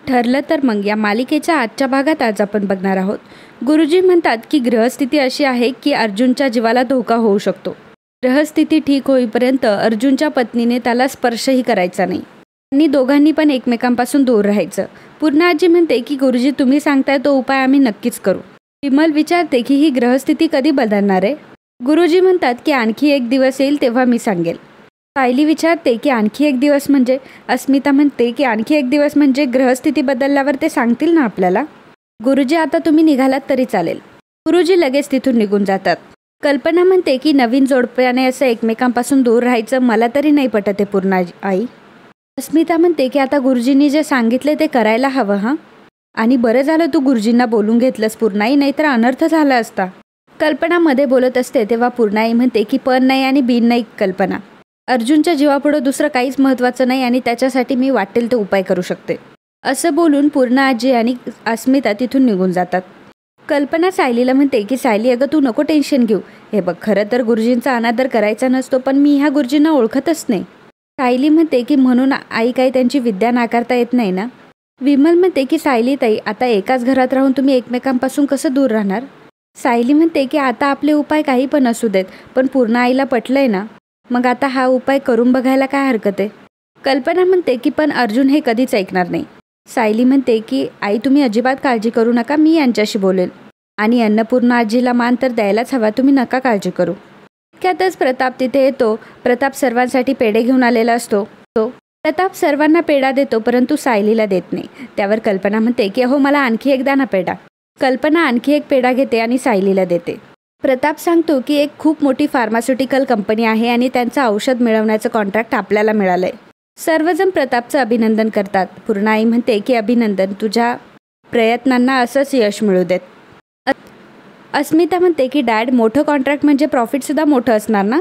ठरलं तर मग या मालिकेच्या आजच्या भागात आज आपण बघणार आहोत. गुरुजी म्हणतात की ग्रहस्थिती अशी आहे की अर्जुनच्या जीवाला धोका होऊ शकतो. ग्रहस्थिती ठीक होईपर्यंत अर्जुनच्या पत्नीने त्याला स्पर्शही करायचा नाही आणि दोघांनी पण एकमेकांपासून दूर राहायचं. पूर्णा आजी म्हणते की गुरुजी तुम्ही सांगताय तो उपाय आम्ही नक्कीच करू. विमल विचारते की ही ग्रहस्थिती कधी बदलणार आहे. गुरुजी म्हणतात की आणखी एक दिवस येईल तेव्हा मी सांगेल. सायली विचारते की आणखी एक दिवस म्हणजे. अस्मिता म्हणते की आणखी एक दिवस म्हणजे ग्रहस्थिती बदलल्यावर ते सांगतील ना आपल्याला. गुरुजी आता तुम्ही निघालात तरी चालेल. गुरुजी लगेच तिथून निघून जातात. कल्पना म्हणते की नवीन जोडप्याने असं एकमेकांपासून दूर राहायचं मला तरी नाही पटत आहे पूर्णा आई. अस्मिता म्हणते की आता गुरुजींनी जे सांगितले ते करायला हवं हां. आणि बरं झालं तू गुरुजींना बोलून घेतलंस पूर्णाई, नाहीतर अनर्थ झाला असता. कल्पना मध्ये बोलत असते तेव्हा पूर्णाई म्हणते की पण नाही आणि बिन नाही कल्पना. अर्जुनच्या जीवापुढं दुसरं काहीच महत्त्वाचं नाही आणि त्याच्यासाठी मी वाटेल ते उपाय करू शकते. असं बोलून पूर्णा आजी आणि अस्मिता तिथून निघून जातात. कल्पना सायलीला म्हणते की सायली अगं तू नको टेन्शन घेऊ. हे बघ खरं तर गुरुजींचा अनादर करायचा नसतो पण मी ह्या गुरुजींना ओळखतच नाही. सायली म्हणते की म्हणून आई काही त्यांची विद्या नाकारता येत नाही ना. विमल म्हणते की सायली ताई आता एकाच घरात राहून तुम्ही एकमेकांपासून कसं दूर राहणार. सायली म्हणते की आता आपले उपाय काही पण असू देत पण पूर्णा आईला पटलंय ना, मग आता हा उपाय करून बघायला काय हरकत आहे. कल्पना म्हणते की पण अर्जुन हे कधीच ऐकणार नाही. सायली म्हणते की आई तुम्ही अजिबात काळजी करू नका, मी यांच्याशी बोलेल आणि अन्नपूर्णा आजीला मान तर द्यायलाच हवा, तुम्ही नका काळजी करू. इतक्यातच प्रताप तिथे येतो. प्रताप सर्वांसाठी पेढे घेऊन आलेला असतो. प्रताप सर्वांना पेढा देतो परंतु सायलीला देत नाही. त्यावर कल्पना म्हणते की हो मला आणखी एकदा ना पेढा. कल्पना आणखी एक पेढा घेते आणि सायलीला देते. प्रताप सांगतो की एक खूप मोठी फार्मास्युटिकल कंपनी आहे आणि त्यांचं औषध मिळवण्याचं कॉन्ट्रॅक्ट आपल्याला मिळालंय. सर्वजण प्रतापचं अभिनंदन करतात. पूर्णाई म्हणते की अभिनंदन, तुझ्या प्रयत्नांना असंच यश मिळू देत. अस्मिता म्हणते की डॅड मोठं कॉन्ट्रॅक्ट म्हणजे प्रॉफिटसुद्धा मोठं असणार ना.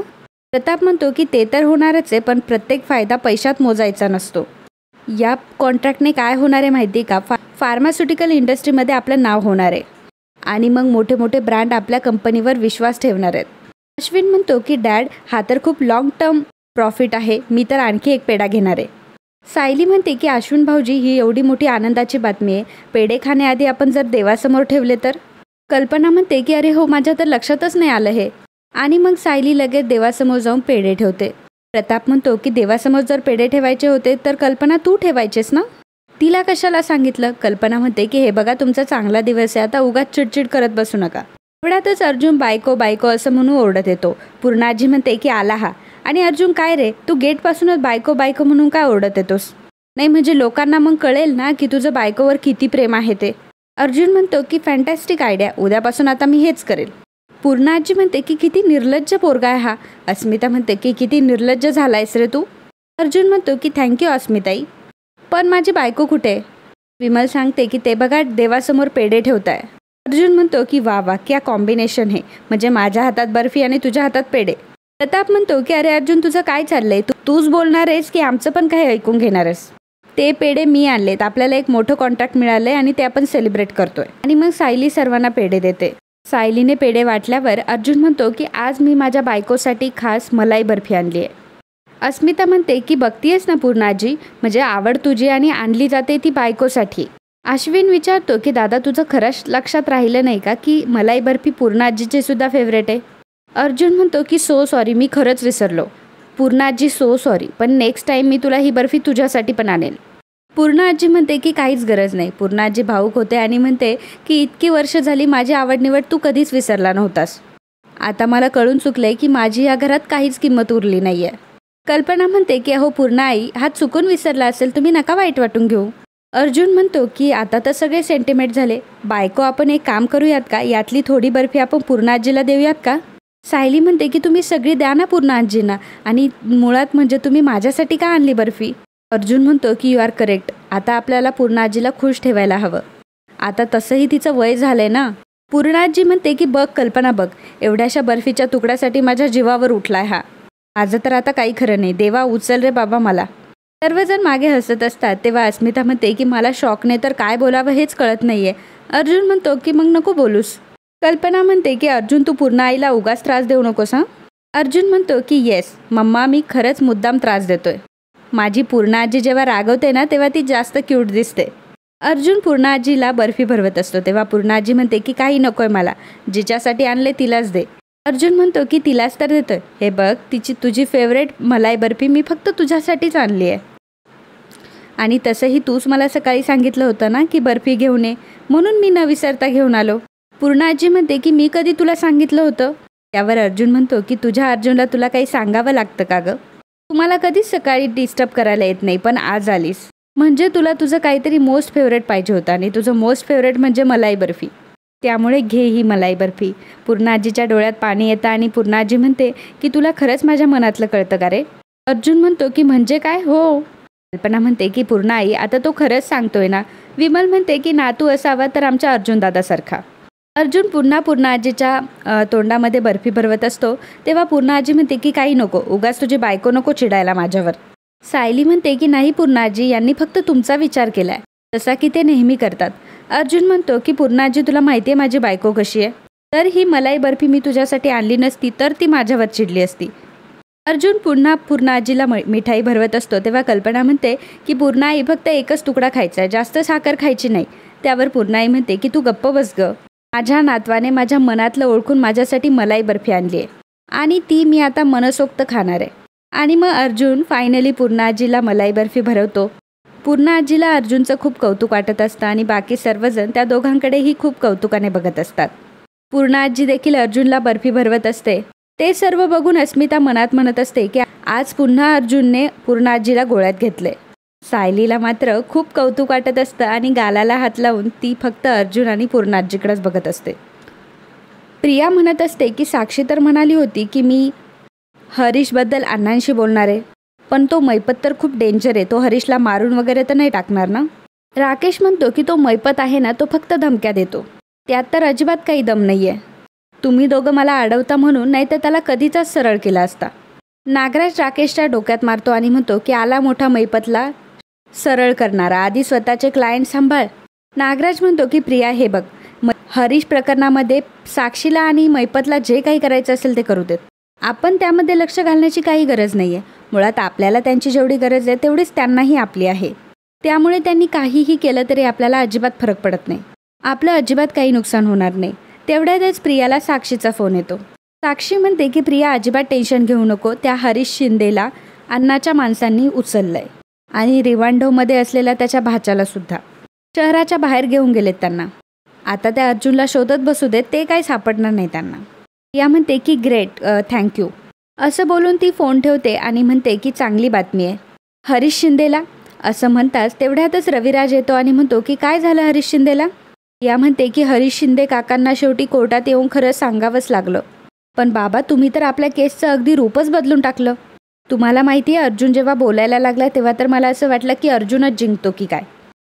प्रताप म्हणतो की ते तर होणारच आहे पण प्रत्येक फायदा पैशात मोजायचा नसतो. या कॉन्ट्रॅक्टने काय होणार आहे माहिती का, फार्मास्युटिकल इंडस्ट्रीमध्ये आपलं नाव होणार आहे आणि मग मोठे मोठे ब्रँड आपल्या कंपनीवर विश्वास ठेवणार आहेत. अश्विन म्हणतो की डॅड हा तर खूप लाँग टर्म प्रॉफिट आहे, मी तर आणखी एक पेढा घेणार आहे. सायली म्हणते की अश्विन भाऊजी ही एवढी मोठी आनंदाची बातमी आहे, पेढे खाण्याआधी आपण जर देवासमोर ठेवले तर. कल्पना म्हणते की अरे हो माझ्या तर लक्षातच नाही आलं हे. आणि मग सायली लगेच देवासमोर जाऊन पेढे ठेवते. प्रताप म्हणतो की देवासमोर जर पेढे ठेवायचे होते तर कल्पना तू ठेवायचेस ना, तिला कशाला सांगितलं. कल्पना म्हणते की हे बघा तुमचा चांगला दिवस आहे, आता उगाच चिडचिड करत बसू नका. एवढ्यातच अर्जुन बायको बायको असं म्हणून ओरडत येतो. पूर्णाजी म्हणते की आला हा. आणि अर्जुन काय रे तू गेटपासूनच बायको बायको म्हणून काय ओरडत येतोस. नाही म्हणजे लोकांना मग कळेल ना की तुझं बायकोवर किती प्रेम आहे ते. अर्जुन म्हणतो की फॅन्टॅस्टिक आयडिया, उद्यापासून आता मी हेच करेल. पूर्णा आजी म्हणते की किती निर्लज्ज पोरगा आहे हा. अस्मिता म्हणते की किती निर्लज्ज झालायस रे तू. अर्जुन म्हणतो की थँक्यू अस्मिताई, पण माझी बायको कुठे. विमल सांगते की ते बघा देवासमोर पेढे ठेवताय. अर्जुन म्हणतो की वा वा क्या कॉम्बिनेशन आहे, म्हणजे माझ्या हातात बर्फी आणि तुझ्या हातात पेढे. प्रताप म्हणतो की अरे अर्जुन तुझं काय चाललंय, तूच बोलणार आहेस की आमचं पण काही ऐकून घेणार आहेस. ते पेढे मी आणलेत, आपल्याला एक मोठं कॉन्ट्रॅक्ट मिळालंय आणि ते आपण सेलिब्रेट करतोय. आणि मग सायली सर्वांना पेढे देते. सायलीने पेढे वाटल्यावर अर्जुन म्हणतो की आज मी माझ्या बायकोसाठी खास मलाई बर्फी आणली आहे. अस्मिता म्हणते की बघतीयस ना पूर्णाजी, म्हणजे आवड तुझी आणि आणली जाते ती बायकोसाठी. अश्विन विचारतो की दादा तुझं खरंच लक्षात राहिलं नाही का की मलाई बर्फी पूर्णाजीची सुद्धा फेवरेट आहे. अर्जुन म्हणतो की सो सॉरी, मी खरंच विसरलो. पूर्णाजी सो सॉरी, पण नेक्स्ट टाईम मी तुला ही बर्फी तुझ्यासाठी पण आणेल. पूर्णाजी म्हणते की काहीच गरज नाही. पूर्णाजी भाऊक होते आणि म्हणते की इतकी वर्ष झाली माझी आवड निवड तू कधीच विसरला नव्हतास. आता मला कळून चुकलंय की माझी या घरात काहीच किंमत उरली नाही आहे. कल्पना म्हणते की अहो पूर्णा आई हा चुकून विसरला असेल, तुम्ही नका वाईट वाटून घेऊ. अर्जुन म्हणतो की आता तर सगळे सेंटिमेंट झाले. बायको आपण एक काम करूयात का, यातली थोडी बर्फी आपण पूर्णाजीला देऊयात का. सायली म्हणते की तुम्ही सगळी द्या ना पूर्णाजींना, आणि मुळात म्हणजे तुम्ही माझ्यासाठी का आणली बर्फी. अर्जुन म्हणतो की यू आर करेक्ट, आता आपल्याला पूर्णाजीला खुश ठेवायला हवं. आता तसंही तिचं वय झालंय ना. पूर्णाजी म्हणते की बघ कल्पना बघ, एवढ्याशा बर्फीच्या तुकड्यासाठी माझ्या जीवावर उठलाय हा. माझं तर आता काही खरं नाही, देवा उचल रे बाबा मला. सर्वजण मागे हसत असतात तेव्हा अस्मिता म्हणते की मला शॉकने तर काय बोलावं हेच कळत नाहीये. अर्जुन म्हणतो की मग नको बोलूस. कल्पना म्हणते की अर्जुन तू पूर्णा आईला उगाच त्रास देऊ नकोस हां. अर्जुन म्हणतो की येस मम्मा, मी खरंच मुद्दाम त्रास देतोय. माझी पूर्णा आजी जेव्हा रागवते ना तेव्हा ती जास्त क्यूट दिसते. अर्जुन पूर्णाजीला बर्फी भरवत असतो तेव्हा पूर्णाजी म्हणते की काही नकोय मला, जिच्यासाठी आणले तिलाच दे. अर्जुन म्हणतो की तिलाच तर देतोय, हे बघ तुझी फेवरेट मलाई बर्फी मी फक्त तुझ्यासाठीच आणली आहे. आणि तसंही तूच मला सकाळी सांगितलं होतं ना की बर्फी घेऊन ये, म्हणून मी न विसरता घेऊन आलो. पूर्णाजी म्हणते की मी कधी तुला सांगितलं होतं. त्यावर अर्जुन म्हणतो की तुझ्या अर्जुनला तुला काही सांगावं लागतं का गं? तुम्हाला कधीच सकाळी डिस्टर्ब करायला येत नाही, पण आज आलीस म्हणजे तुला तुझं काहीतरी मोस्ट फेवरेट पाहिजे होतं आणि तुझं मोस्ट फेवरेट म्हणजे मलाई बर्फी, त्यामुळे घे ही मलाई बर्फी. पूर्णाजीच्या डोळ्यात पाणी येतं आणि पूर्णाजी म्हणते की तुला खरंच माझ्या मनातलं कळतं का रे? अर्जुन म्हणतो की म्हणजे काय? हो. कल्पना म्हणते की पूर्ण आई आता तो खरंच सांगतोय ना? विमल म्हणते की नातू असावा तर आमच्या अर्जुन दादासारखा. अर्जुन पुन्हा पूर्णाजीच्या तोंडामध्ये बर्फी भरवत असतो तेव्हा पूर्णाजी म्हणते की काही नको, उगाच तुझी बायको नको चिडायला माझ्यावर. सायली म्हणते की नाही पूर्णाजी, यांनी फक्त तुमचा विचार केलाय, तसा की ते नेहमी करतात. अर्जुन म्हणतो की पूर्णाजी तुला माहिती आहे माझी बायको कशी आहे, तर ही मलाई बर्फी मी तुझ्यासाठी आणली नसती तर ती माझ्यावर चिडली असती. अर्जुन पुन्हा पूर्णाजीला मिठाई भरवत असतो तेव्हा कल्पना म्हणते की पूर्णाई फक्त एकच तुकडा खायचा आहे, जास्त साखर खायची नाही. त्यावर पूर्णाई म्हणते की तू गप्प बस ग, माझ्या नातवाने माझ्या मनातलं ओळखून माझ्यासाठी मलाई बर्फी आणली आहे आणि ती मी आता मनसोक्त खाणार आहे. आणि मग अर्जुन फायनली पूर्णाजीला मलाई बर्फी भरवतो. पूर्णाजीला अर्जुनचं खूप कौतुक वाटत असतं आणि बाकी सर्वजण त्या दोघांकडेही खूप कौतुकाने बघत असतात. पूर्णाजी देखील अर्जुनला बर्फी भरवत असते. ते सर्व बघून अस्मिता मनात म्हणत असते की आज पुन्हा अर्जुनने पूर्णाजीला गोळ्यात घेतले. सायलीला मात्र खूप कौतुक वाटत असतं आणि गालाला हात लावून ती फक्त अर्जुन आणि पूर्णाजीकडेच बघत असते. प्रिया म्हणत असते की साक्षी तर म्हणाली होती की मी हरीशबद्दल अण्णांशी बोलणार आहे, पण तो मैपत तर खूप डेंजर आहे, तो हरीशला मारून वगैरे तर नाही टाकणार ना? राकेश म्हणतो की तो मैपत आहे ना, तो फक्त धमक्या देतो, त्यात तर अजिबात काही दम नाही आहे. तुम्ही दोघं मला अडवता म्हणून, नाही तर त्याला कधीचाच सरळ केला असता. नागराज राकेशच्या डोक्यात मारतो आणि म्हणतो की आला मोठा मैपतला सरळ करणारा, आधी स्वतःचे क्लायंट सांभाळ. नागराज म्हणतो की प्रिया हे बघ, हरीश प्रकरणामध्ये साक्षीला आणि मैपतला जे काही करायचं असेल ते करू देत, आपण त्यामध्ये लक्ष घालण्याची काही गरज नाही आहे. मुळात आपल्याला त्यांची जेवढी गरज आहे तेवढीच त्यांनाही आपली आहे, त्यामुळे त्यांनी काहीही केलं तरी आपल्याला अजिबात फरक पडत नाही, आपलं अजिबात काही नुकसान होणार नाही. तेवढ्यातच प्रियाला साक्षीचा फोन येतो. साक्षी म्हणते की प्रिया अजिबात टेन्शन घेऊ नको, त्या हरीश शिंदेला अण्णाच्या माणसांनी उचललंय आणि रिवांडोमध्ये असलेल्या त्याच्या भाच्याला सुद्धा शहराच्या बाहेर घेऊन गेलेत त्यांना. आता त्या अर्जुनला शोधत बसू देत, ते काही सापडणार नाही त्यांना. प्रिया म्हणते की ग्रेट, थँक्यू असं बोलून ती फोन ठेवते आणि म्हणते की चांगली बातमी आहे हरीश शिंदेला. असं म्हणताच तेवढ्यातच रविराज येतो आणि म्हणतो की काय झालं हरीश शिंदेला? या म्हणते की हरीश शिंदे काकांना शेवटी कोर्टात येऊन खरं सांगावंच लागलं, पण बाबा तुम्ही तर आपल्या केसचं अगदी रूपच बदलून टाकलं. तुम्हाला माहिती आहे अर्जुन जेव्हा बोलायला लागला तेव्हा तर मला असं वाटलं की अर्जुनच जिंकतो की काय,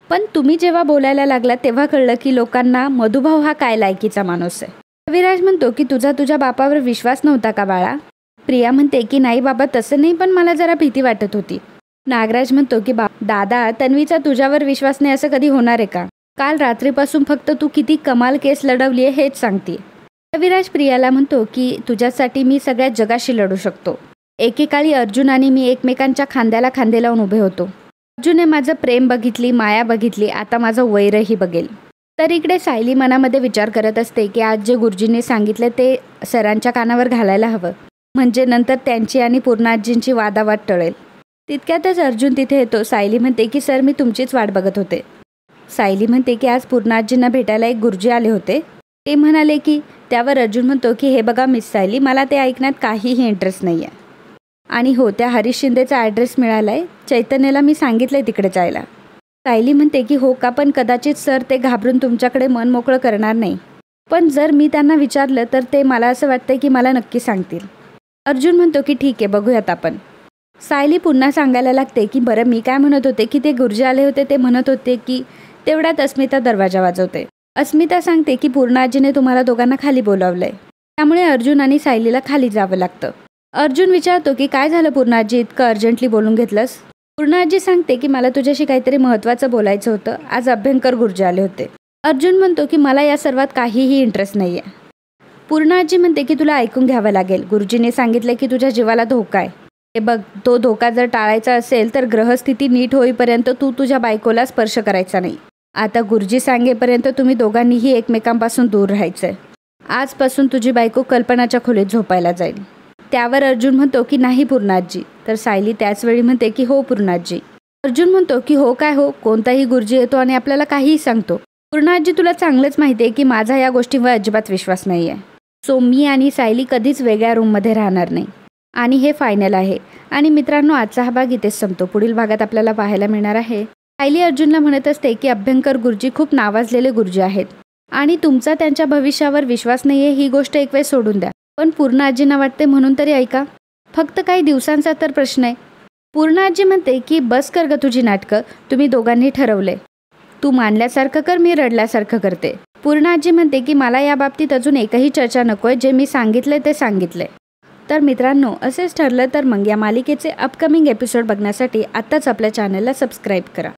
पण तुम्ही जेव्हा बोलायला लागला तेव्हा कळलं की लोकांना मधुभाऊ हा काय लायकीचा माणूस आहे. रविराज म्हणतो की तुझ्या बापावर विश्वास नव्हता का बाळा? प्रिया म्हणते की नाही बाबा तसं नाही, पण मला जरा भीती वाटत होती. नागराज म्हणतो की दादा तन्वीचा तुझ्यावर विश्वास नाही असं कधी होणार आहे का? काल रात्रीपासून फक्त तू किती कमाल केस लढवली आहे हेच सांगते. रविराज प्रियाला म्हणतो की तुझ्यासाठी मी सगळ्या जगाशी लढू शकतो. एकेकाळी अर्जुन आणि मी एकमेकांच्या खांद्याला खांदे लावून उभे होतो. अर्जुनने माझं प्रेम बघितली, माया बघितली, आता माझं वैरही बघेल. तर इकडे सायली मनामध्ये विचार करत असते की आज जे गुरुजींनी सांगितले ते सरांच्या कानावर घालायला हवं, म्हणजे नंतर त्यांची आणि पूर्णाजींची वादावाद टळेल. तितक्यातच अर्जुन तिथे येतो. सायली म्हणते की सर मी तुमचीच वाट बघत होते. सायली म्हणते की आज पूर्णाजींना भेटायला एक गुरुजी आले होते, ते म्हणाले की. त्यावर अर्जुन म्हणतो की हे बघा मिस सायली, मला ते ऐकण्यात काहीही इंटरेस्ट नाही आहे, आणि हो त्या हरीश शिंदेचा ॲड्रेस मिळाला आहे, चैतन्यला मी सांगितलं आहे तिकडे जायला. सायली म्हणते की हो का, पण कदाचित सर ते घाबरून तुमच्याकडे मन मोकळं करणार नाही, पण जर मी त्यांना विचारलं तर ते मला असं वाटतं की मला नक्की सांगतील. अर्जुन म्हणतो की ठीक आहे बघूयात आपण. सायली पुन्हा सांगायला लागते की बरं मी काय म्हणत होते की ते गुरुजी आले होते ते म्हणत होते की. तेवढ्यात अस्मिता दरवाजा वाजवते. अस्मिता सांगते की पूर्णाजीने तुम्हाला दोघांना खाली बोलावलंय, त्यामुळे अर्जुन आणि सायलीला खाली जावं लागतं. अर्जुन विचारतो की काय झालं पूर्णाजी, इतकं अर्जंटली बोलून घेतलंस? पूर्णाजी सांगते की मला तुझ्याशी काहीतरी महत्त्वाचं बोलायचं होतं, आज अभ्यंकर गुरुजी आले होते. अर्जुन म्हणतो की मला या सर्वात काहीही इंटरेस्ट नाही आहे. पूर्णाजी म्हणते की तुला ऐकून घ्यावं लागेल, गुरुजीने सांगितलं की तुझ्या जीवाला धोका आहे. हे बघ, तो धोका जर टाळायचा असेल तर ग्रहस्थिती नीट होईपर्यंत तू तुझ्या बायकोला स्पर्श करायचा नाही. आता गुरुजी सांगेपर्यंत तुम्ही दोघांनीही एकमेकांपासून दूर राहायचंय. आजपासून तुझी बायको कल्पनाच्या खोलीत झोपायला जाईल. त्यावर अर्जुन म्हणतो की नाही पूर्णाजी. तर सायली त्याच वेळी म्हणते की हो पूर्णाजी. अर्जुन म्हणतो की हो काय हो, कोणताही गुरुजी येतो आणि आपल्याला काहीही सांगतो. पूर्णाजी तुला चांगलंच माहिती आहे की माझा या गोष्टींवर अजिबात विश्वास नाही आहे. सो मी आणि सायली कधीच वेगळ्या रूममध्ये राहणार नाही आणि हे फायनल आहे. आणि मित्रांनो, आजचा हा भाग इथेच संपतो. पुढील भागात आपल्याला पाहायला मिळणार आहे सायली अर्जुनला म्हणत असते की अभ्यंकर गुरुजी खूप नावाजलेले गुरुजी आहेत आणि तुमचा त्यांच्या भविष्यावर विश्वास नाही आहे ही गोष्ट एक वेळ सोडून द्या. पण पूर्ण आजींना वाटते म्हणून तरी ऐका. फक्त काही दिवसांचा तर प्रश्न आहे. पूर्ण आजी म्हणते की बस कर ग तुझी नाटकं. तुम्ही दोघांनी ठरवले. तू मानल्यासारखं कर, मी रडल्यासारखं करते. पूर्ण आजी म्हणते की मला या बाबतीत अजून एकही चर्चा नको आहे. जे मी सांगितले ते सांगितले. तर मित्रांनो, असेच ठरलं तर मग या मालिकेचे अपकमिंग एपिसोड बघण्यासाठी आत्ताच आपल्या चॅनलला सबस्क्राईब करा.